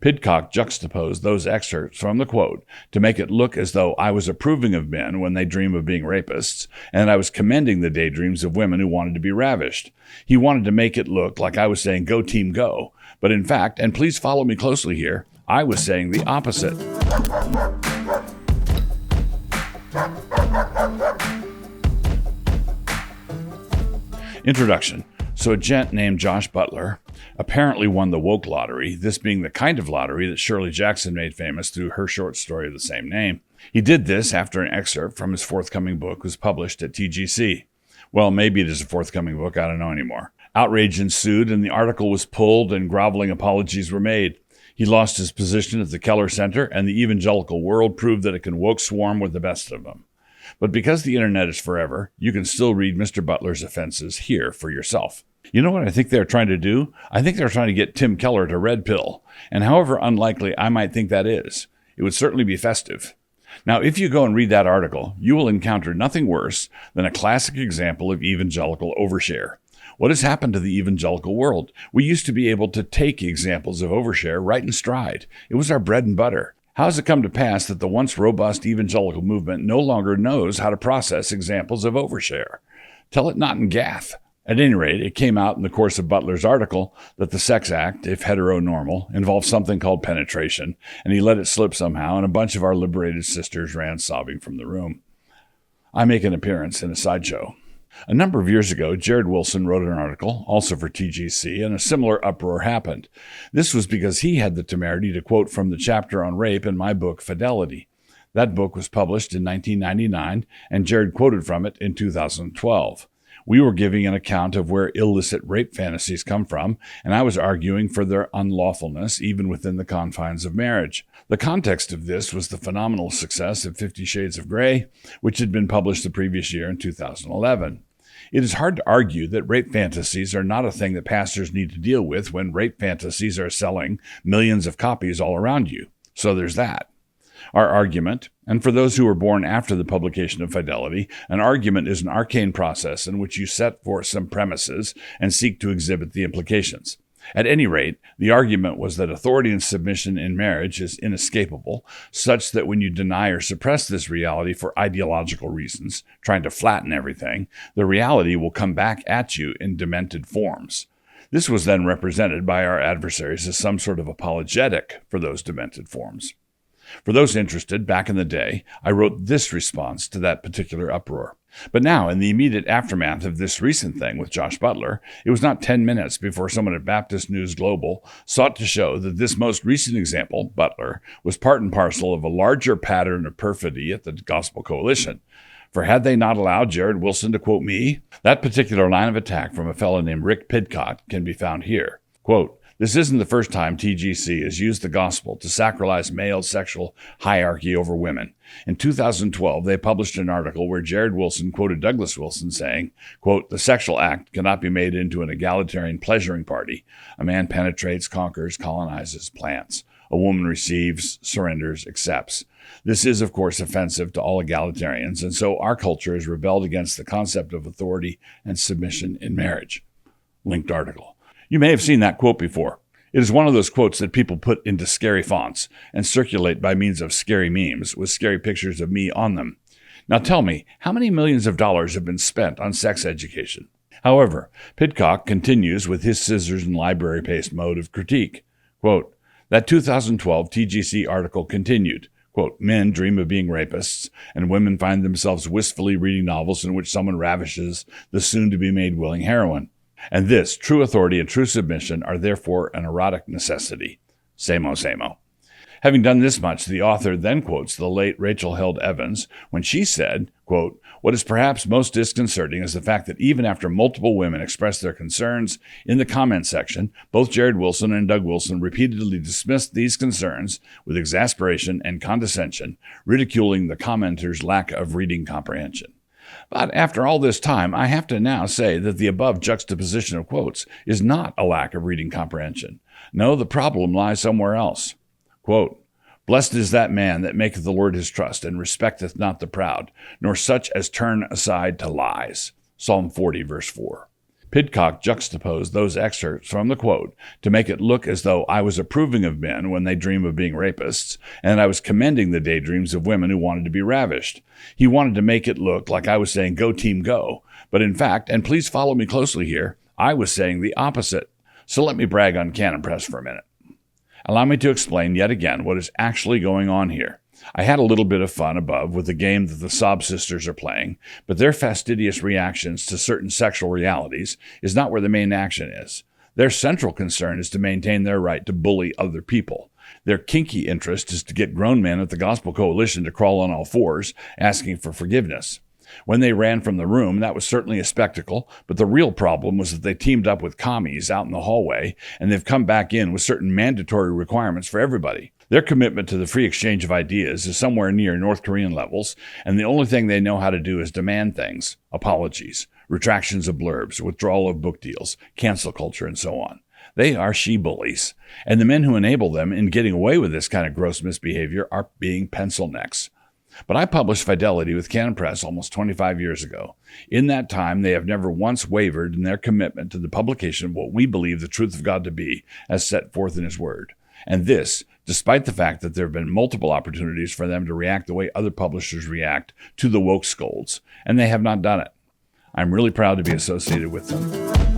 Pidcock juxtaposed those excerpts from the quote to make it look as though I was approving of men when they dream of being rapists, and I was commending the daydreams of women who wanted to be ravished. He wanted to make it look like I was saying, "Go team, go." But in fact, and please follow me closely here, I was saying the opposite. Introduction. So a gent named Josh Butler apparently won the woke lottery, this being the kind of lottery that Shirley Jackson made famous through her short story of the same name. He did this after an excerpt from his forthcoming book was published at TGC. Well, maybe it is a forthcoming book, I don't know anymore. Outrage ensued, and the article was pulled and groveling apologies were made. He lost his position at the Keller Center, and the evangelical world proved that it can woke swarm with the best of them. But because the internet is forever, you can still read Mr. Butler's offenses here for yourself. You know what I think they're trying to do? I think they're trying to get Tim Keller to red pill. And however unlikely I might think that is, it would certainly be festive. Now, if you go and read that article, you will encounter nothing worse than a classic example of evangelical overshare. What has happened to the evangelical world? We used to be able to take examples of overshare right in stride. It was our bread and butter. How has it come to pass that the once robust evangelical movement no longer knows how to process examples of overshare? Tell it not in Gath. At any rate, it came out in the course of Butler's article that the sex act, if heteronormal, involved something called penetration, and he let it slip somehow, and a bunch of our liberated sisters ran sobbing from the room. I make an appearance in a sideshow. A number of years ago, Jared Wilson wrote an article, also for TGC, and a similar uproar happened. This was because he had the temerity to quote from the chapter on rape in my book, Fidelity. That book was published in 1999, and Jared quoted from it in 2012. We were giving an account of where illicit rape fantasies come from, and I was arguing for their unlawfulness even within the confines of marriage. The context of this was the phenomenal success of 50 Shades of Grey, which had been published the previous year in 2011. It is hard to argue that rape fantasies are not a thing that pastors need to deal with when rape fantasies are selling millions of copies all around you. So there's that. Our argument, and for those who were born after the publication of Fidelity, an argument is an arcane process in which you set forth some premises and seek to exhibit the implications. At any rate, the argument was that authority and submission in marriage is inescapable, such that when you deny or suppress this reality for ideological reasons, trying to flatten everything, the reality will come back at you in demented forms. This was then represented by our adversaries as some sort of apologetic for those demented forms. For those interested, back in the day, I wrote this response to that particular uproar. But now, in the immediate aftermath of this recent thing with Josh Butler, it was not 10 minutes before someone at Baptist News Global sought to show that this most recent example, Butler, was part and parcel of a larger pattern of perfidy at the Gospel Coalition. For had they not allowed Jared Wilson to quote me? That particular line of attack from a fellow named Rick Pidcock can be found here. Quote, "This isn't the first time TGC has used the gospel to sacralize male sexual hierarchy over women. In 2012, they published an article where Jared Wilson quoted Douglas Wilson saying, quote, 'The sexual act cannot be made into an egalitarian pleasuring party. A man penetrates, conquers, colonizes, plants. A woman receives, surrenders, accepts. This is, of course, offensive to all egalitarians, and so our culture has rebelled against the concept of authority and submission in marriage.'" Linked article. You may have seen that quote before. It is one of those quotes that people put into scary fonts and circulate by means of scary memes with scary pictures of me on them. Now tell me, how many millions of dollars have been spent on sex education? However, Pidcock continues with his scissors and library paste mode of critique. Quote, "That 2012 TGC article continued. Quote, men dream of being rapists, and women find themselves wistfully reading novels in which someone ravishes the soon-to-be-made willing heroine. And this, true authority and true submission, are therefore an erotic necessity. Samo, samo." Having done this much, the author then quotes the late Rachel Held Evans when she said, quote, "What is perhaps most disconcerting is the fact that even after multiple women expressed their concerns in the comment section, both Jared Wilson and Doug Wilson repeatedly dismissed these concerns with exasperation and condescension, ridiculing the commenter's lack of reading comprehension. But after all this time, I have to now say that the above juxtaposition of quotes is not a lack of reading comprehension. No, the problem lies somewhere else. Quote, "Blessed is that man that maketh the Lord his trust, and respecteth not the proud, nor such as turn aside to lies." Psalm 40, verse 4. Pidcock juxtaposed those excerpts from the quote to make it look as though I was approving of men when they dream of being rapists, and I was commending the daydreams of women who wanted to be ravished. He wanted to make it look like I was saying, "Go team, go." But in fact, and please follow me closely here, I was saying the opposite. So let me brag on Canon Press for a minute. Allow me to explain yet again what is actually going on here. I had a little bit of fun above with the game that the Sob sisters are playing, but their fastidious reactions to certain sexual realities is not where the main action is. Their central concern is to maintain their right to bully other people. Their kinky interest is to get grown men at the Gospel Coalition to crawl on all fours, asking for forgiveness. When they ran from the room, that was certainly a spectacle, but the real problem was that they teamed up with commies out in the hallway, and they've come back in with certain mandatory requirements for everybody. Their commitment to the free exchange of ideas is somewhere near North Korean levels, and the only thing they know how to do is demand things: apologies, retractions of blurbs, withdrawal of book deals, cancel culture, and so on. They are she-bullies, and the men who enable them in getting away with this kind of gross misbehavior are being pencil necks. But I published Fidelity with Canon Press almost 25 years ago. In that time, they have never once wavered in their commitment to the publication of what we believe the truth of God to be, as set forth in His Word. And this, despite the fact that there have been multiple opportunities for them to react the way other publishers react to the woke scolds, and they have not done it. I'm really proud to be associated with them.